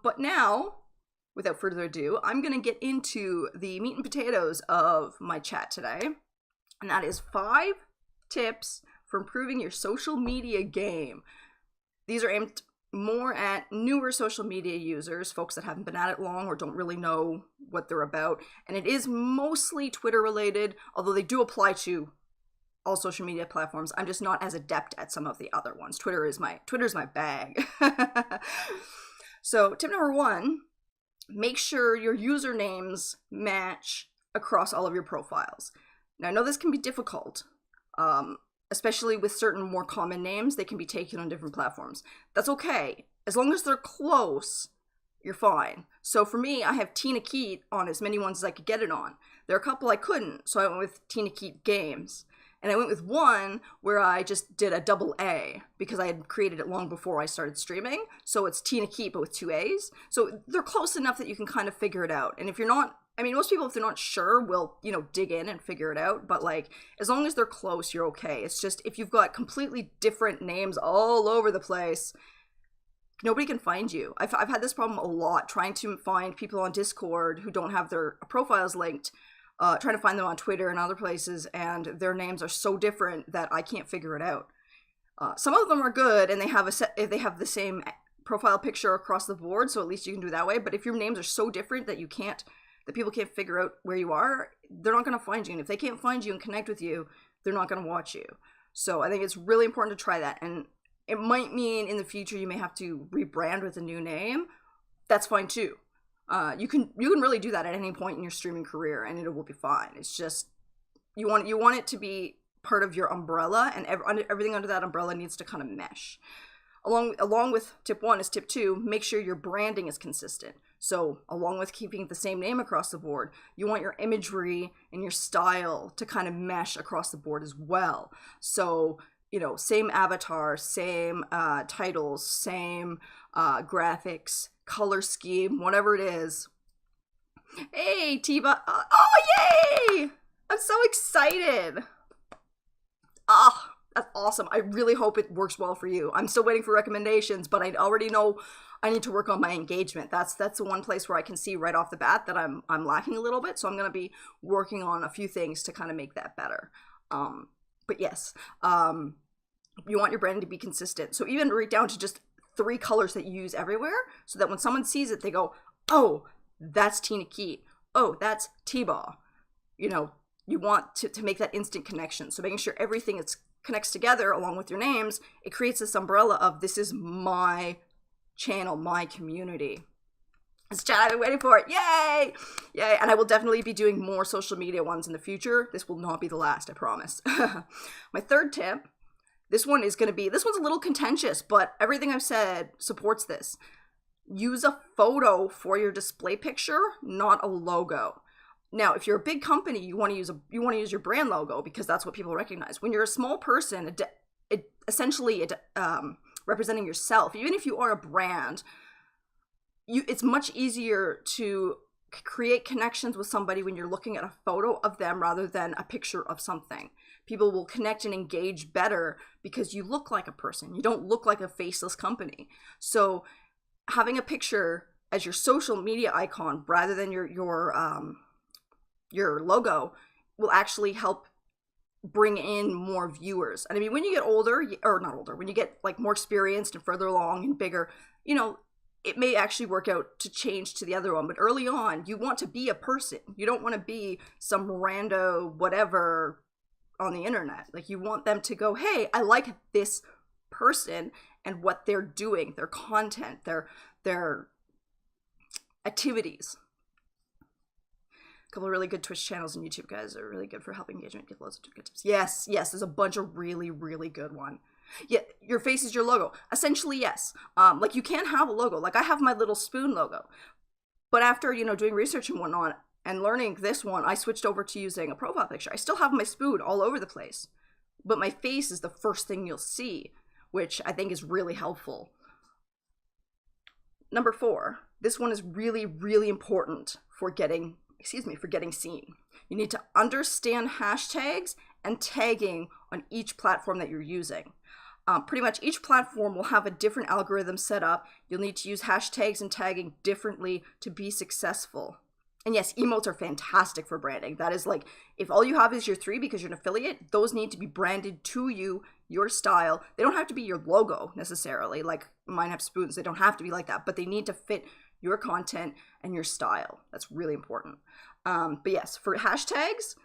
But now, without further ado, I'm going to get into the meat and potatoes of my chat today. And that is 5 tips for improving your social media game. These are aimed more at newer social media users, folks that haven't been at it long or don't really know what they're about. And it is mostly Twitter related, although they do apply to all social media platforms. I'm just not as adept at some of the other ones. Twitter's my bag. So tip number 1, make sure your usernames match across all of your profiles. Now I know this can be difficult, especially with certain more common names. They can be taken on different platforms. That's okay. As long as they're close, you're fine. So for me, I have Tina Keat on as many ones as I could get it on. There are a couple I couldn't, so I went with Tina Keat Games. And I went with one where I just did a double A because I had created it long before I started streaming. So it's Tina Keat, but with 2 A's. So they're close enough that you can kind of figure it out. And if you're not, I mean, most people, if they're not sure, will, dig in and figure it out. But like, as long as they're close, you're okay. It's just, if you've got completely different names all over the place, nobody can find you. I've had this problem a lot, trying to find people on Discord who don't have their profiles linked. Trying to find them on Twitter and other places, and their names are so different that I can't figure it out. Some of them are good, and they have the same profile picture across the board, so at least you can do it that way. But if your names are so different that people can't figure out where you are, they're not going to find you. And if they can't find you and connect with you, they're not going to watch you. So I think it's really important to try that. And it might mean in the future you may have to rebrand with a new name. That's fine too. You can really do that at any point in your streaming career, and it will be fine. It's just you want it to be part of your umbrella, and everything under that umbrella needs to kind of mesh. Along with tip 1 is tip 2, make sure your branding is consistent. So along with keeping the same name across the board, you want your imagery and your style to kind of mesh across the board as well. So same avatar, same titles, same graphics, color scheme, whatever it is. Hey, Tiba. Oh, yay! I'm so excited. That's awesome. I really hope it works well for you. I'm still waiting for recommendations, but I already know I need to work on my engagement. That's the one place where I can see right off the bat that I'm lacking a little bit. So I'm going to be working on a few things to kind of make that better. But yes, you want your branding to be consistent. So even right down to just 3 colors that you use everywhere, so that when someone sees it, they go, oh, that's Tina Keat. Oh, that's T-Baw. You want to make that instant connection. So making sure everything connects together along with your names, it creates this umbrella of, this is my channel, my community. This chat, I've been waiting for it. Yay! Yay! And I will definitely be doing more social media ones in the future. This will not be the last, I promise. My third tip, this one's a little contentious, but everything I've said supports this. Use a photo for your display picture, not a logo. Now, if you're a big company, you want to use your brand logo because that's what people recognize. When you're a small person, essentially representing yourself, even if you are a brand, it's much easier to create connections with somebody when you're looking at a photo of them rather than a picture of something. People will connect and engage better because you look like a person. You don't look like a faceless company. So having a picture as your social media icon rather than your logo will actually help bring in more viewers. And I mean, when you get when you get like more experienced and further along and bigger, it may actually work out to change to the other one. But early on, you want to be a person. You don't want to be some rando whatever on the internet. Like, you want them to go, hey, I like this person and what they're doing, their content, their activities. A couple of really good Twitch channels and YouTube guys are really good for helping engagement. Get loads of good tips. Yes, there's a bunch of really, really good one. Yeah, your face is your logo. Essentially, yes. Like, you can have a logo. Like, I have my little spoon logo. But after, doing research and whatnot and learning this one, I switched over to using a profile picture. I still have my spoon all over the place, but my face is the first thing you'll see, which I think is really helpful. Number 4, this one is really, really important for getting seen. You need to understand hashtags and tagging on each platform that you're using. Pretty much each platform will have a different algorithm set up. You'll need to use hashtags and tagging differently to be successful. And yes, emotes are fantastic for branding. That is like, if all you have is your 3 because you're an affiliate, those need to be branded to you, your style. They don't have to be your logo necessarily. Like mine have spoons. They don't have to be like that, but they need to fit your content and your style. That's really important. But yes, for hashtags,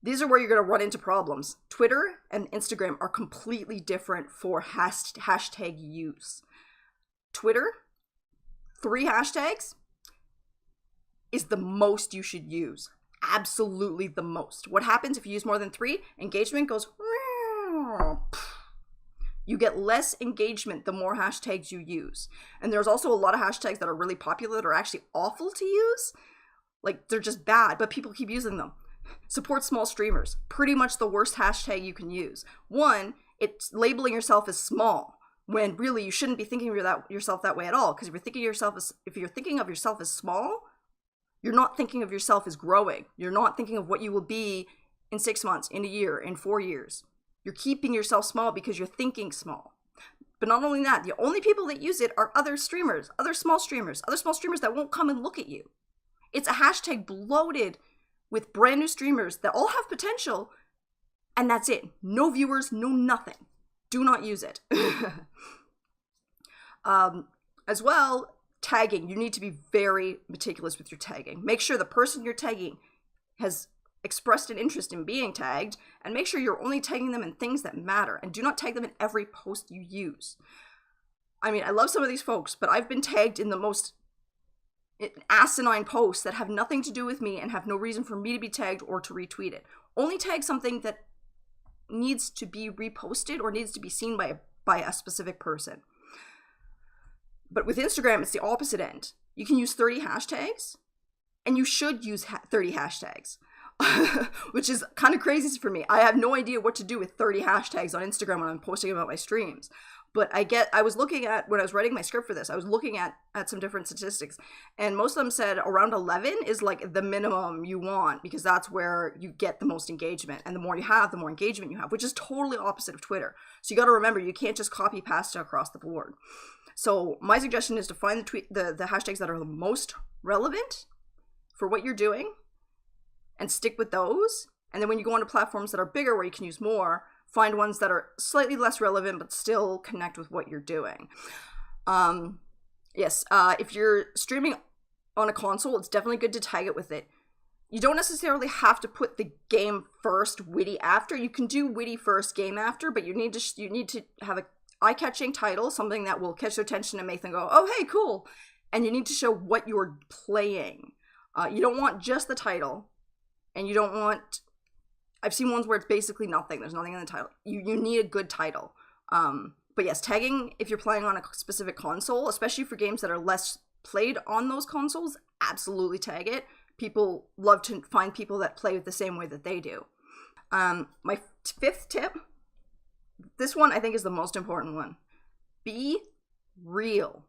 these are where you're going to run into problems. Twitter and Instagram are completely different for hashtag use. Twitter, 3 hashtags is the most you should use. Absolutely the most. What happens if you use more than 3? Engagement goes... You get less engagement the more hashtags you use. And there's also a lot of hashtags that are really popular that are actually awful to use. Like, they're just bad, but people keep using them. Support small streamers. Pretty much the worst hashtag you can use. One, it's labeling yourself as small, when really you shouldn't be thinking of yourself that way at all. Because if you're thinking of yourself as small, you're not thinking of yourself as growing. You're not thinking of what you will be in 6 months, in a year, in 4 years. You're keeping yourself small because you're thinking small. But not only that, the only people that use it are other streamers, other small streamers that won't come and look at you. It's a hashtag bloated with brand new streamers that all have potential, and that's it. No viewers, no nothing. Do not use it. As well, tagging. You need to be very meticulous with your tagging. Make sure the person you're tagging has expressed an interest in being tagged, and make sure you're only tagging them in things that matter, and do not tag them in every post you use. I mean, I love some of these folks, but I've been tagged in the most asinine posts that have nothing to do with me and have no reason for me to be tagged or to retweet it. Only tag something that needs to be reposted or needs to be seen by a specific person. But with Instagram, it's the opposite end. You can use 30 hashtags, and you should use 30 hashtags, which is kind of crazy for me. I have no idea what to do with 30 hashtags on Instagram when I'm posting about my streams. But I was looking at, when I was writing my script for this, I was looking at some different statistics, and most of them said around 11 is like the minimum you want, because that's where you get the most engagement, and the more you have, the more engagement you have, which is totally opposite of Twitter. So you got to remember, you can't just copy pasta across the board. So my suggestion is to find the hashtags that are the most relevant for what you're doing and stick with those. And then when you go onto platforms that are bigger where you can use more, find ones that are slightly less relevant but still connect with what you're doing. If you're streaming on a console, it's definitely good to tag it with it. You don't necessarily have to put the game first, witty after. You can do witty first, game after, but you need to have a eye-catching title, something that will catch their attention and make them go, oh, hey, cool. And you need to show what you're playing. You don't want just the title, and you don't want... I've seen ones where it's basically nothing. There's nothing in the title. You need a good title. But yes, tagging, if you're playing on a specific console, especially for games that are less played on those consoles, absolutely tag it. People love to find people that play the same way that they do. My 5th tip, this one I think is the most important one. Be real.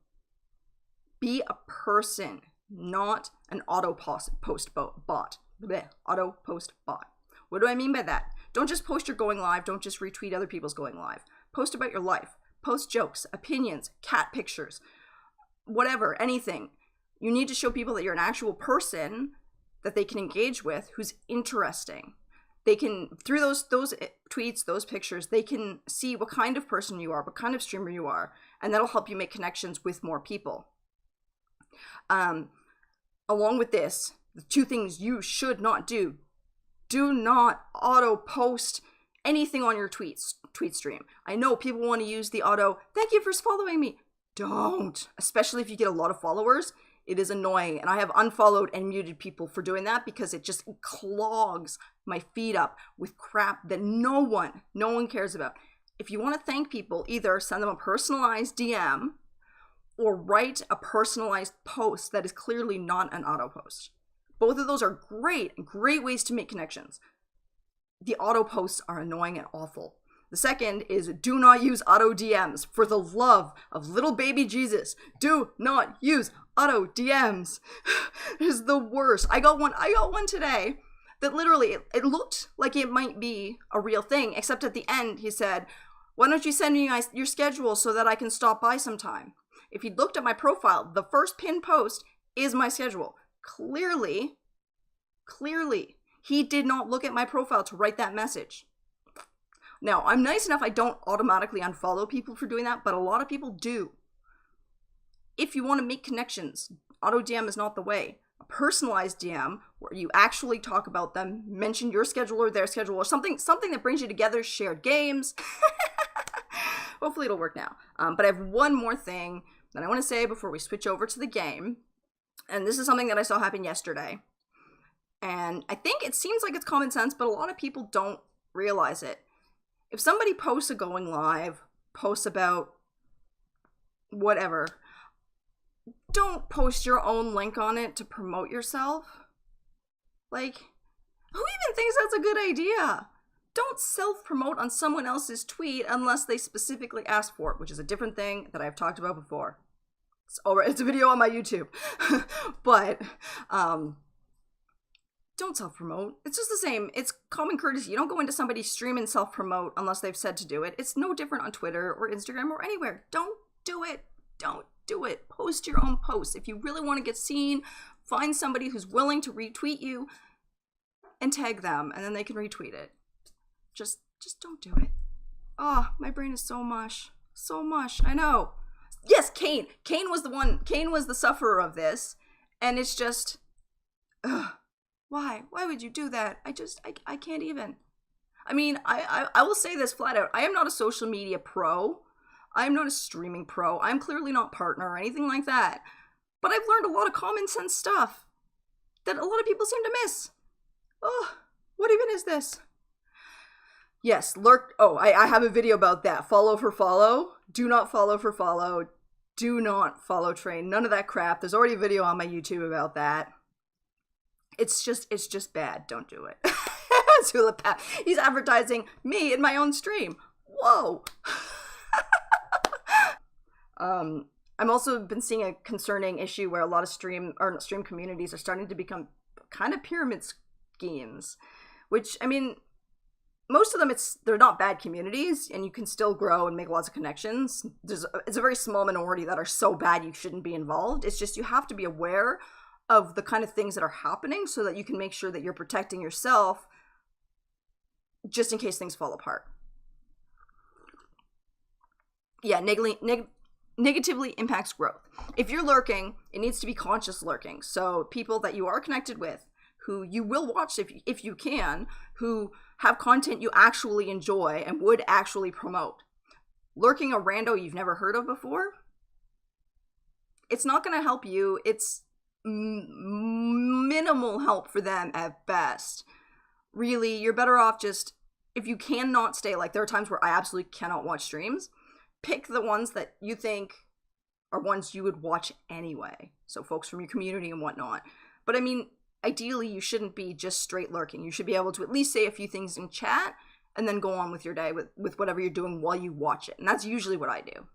Be a person, not an auto post bot. Blech, auto post bot. What do I mean by that? Don't just post your going live. Don't just retweet other people's going live. Post about your life. Post jokes, opinions, cat pictures, whatever, anything. You need to show people that you're an actual person that they can engage with, who's interesting. They can, through those tweets, those pictures, they can see what kind of person you are, what kind of streamer you are, and that'll help you make connections with more people. Along with this, the 2 things you should not do. Do not auto-post anything on your tweet stream. I know people want to use the auto, thank you for following me. Don't. Especially if you get a lot of followers. It is annoying. And I have unfollowed and muted people for doing that because it just clogs my feed up with crap that no one cares about. If you want to thank people, either send them a personalized DM or write a personalized post that is clearly not an auto post. Both of those are great ways to make connections. The auto posts are annoying and awful. The second is do not use auto DMs. For the love of little baby Jesus, do not use auto DMs. It is the worst. I got one today that literally, it looked like it might be a real thing, except at the end he said, Why don't you send me your schedule so that I can stop by sometime? If you'd looked at my profile, the first pinned post is my schedule. Clearly, he did not look at my profile to write that message. Now, I'm nice enough I don't automatically unfollow people for doing that, but a lot of people do. If you want to make connections, auto DM is not the way. A personalized DM where you actually talk about them, mention your schedule or their schedule or something that brings you together, shared games. Hopefully it'll work now. But I have one more thing that I want to say before we switch over to the game. And this is something that I saw happen yesterday. And I think it seems like it's common sense, but a lot of people don't realize it. If somebody posts a going live, posts about whatever, don't post your own link on it to promote yourself. Like, who even thinks that's a good idea? Don't self-promote on someone else's tweet unless they specifically ask for it, which is a different thing that I've talked about before. It's a video on my YouTube. But, don't self-promote. It's just the same. It's common courtesy. You don't go into somebody's stream and self-promote unless they've said to do it. It's no different on Twitter or Instagram or anywhere. Don't do it. Don't do it. Post your own posts. If you really want to get seen, find somebody who's willing to retweet you and tag them, and then they can retweet it. Just don't do it. Oh, my brain is so mush. So mush. I know. Yes, Kane. Kane was the sufferer of this. And it's just, why? Why would you do that? I can't even. I mean, I will say this flat out. I am not a social media pro. I am not a streaming pro. I'm clearly not partner or anything like that. But I've learned a lot of common sense stuff that a lot of people seem to miss. Oh, what even is this? Yes, lurk. Oh, I have a video about that. Follow for follow. Do not follow for follow. Do not follow train. None of that crap. There's already a video on my YouTube about that. It's just bad. Don't do it. Zulapap. He's advertising me in my own stream. Whoa. I'm also been seeing a concerning issue where a lot of stream communities are starting to become kind of pyramid schemes, which, I mean, most of them, they're not bad communities, and you can still grow and make lots of connections. It's a very small minority that are so bad you shouldn't be involved. It's just you have to be aware of the kind of things that are happening so that you can make sure that you're protecting yourself just in case things fall apart. Yeah, negatively impacts growth. If you're lurking, it needs to be conscious lurking. So people that you are connected with, who you will watch if you can, who have content you actually enjoy and would actually promote. Lurking a rando you've never heard of before, it's not going to help you. It's minimal help for them at best. Really, you're better off just, if you cannot stay, like there are times where I absolutely cannot watch streams, pick the ones that you think are ones you would watch anyway. So folks from your community and whatnot. But I mean, ideally, you shouldn't be just straight lurking. You should be able to at least say a few things in chat and then go on with your day with whatever you're doing while you watch it. And that's usually what I do.